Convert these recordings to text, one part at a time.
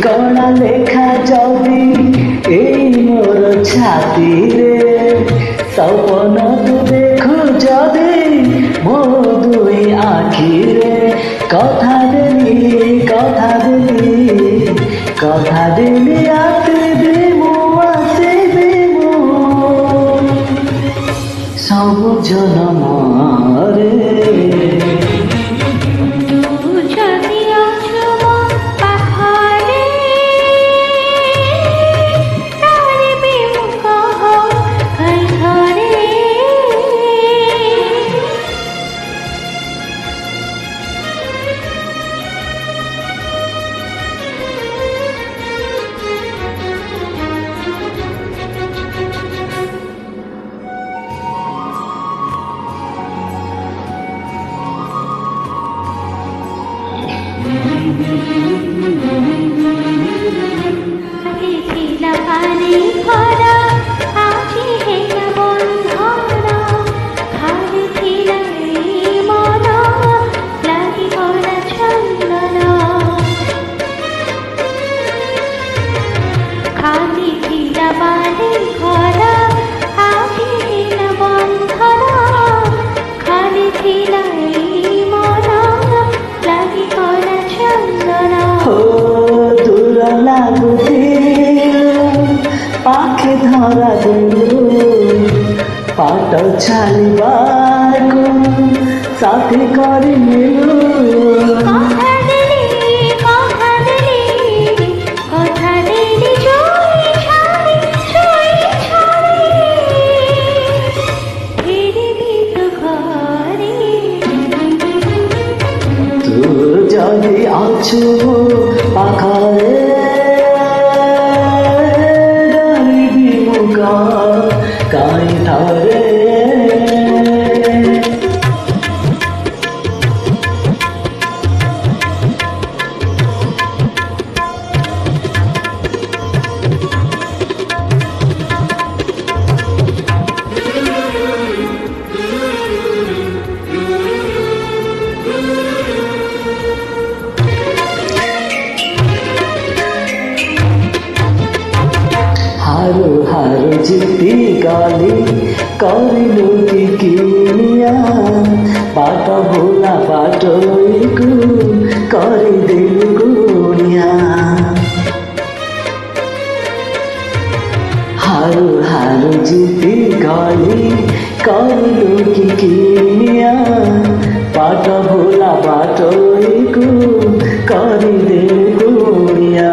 কড়া লেখা যদি এই মোর ছাতিরে সপন তু দেখু যদি মো দুই আখিরে কথা দেলি আসিবি ସବୁ ଜନମରେ পাখি ধরা দিলু পাট ছাড়িবাকু সাথী করে নিলু তু যদি আছু পাখরে কাই ধারে হারু হারু জিতি গলি করিলু কি কিনিয়া পাট ভোলা পাটইকু করি দিলু গুনিয়া হারু হারু জিতি গলি করিলু কি কিনিয়া পাট ভোলা পাটইকু করি দিলু গুনিয়া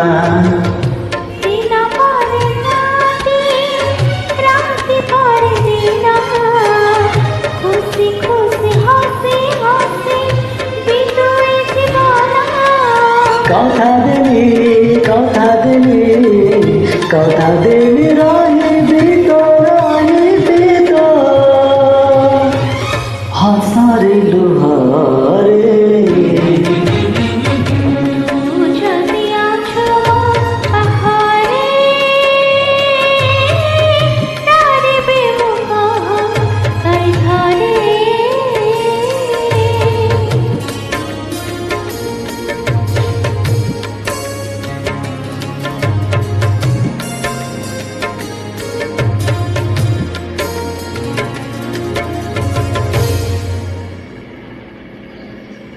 কথা দেলি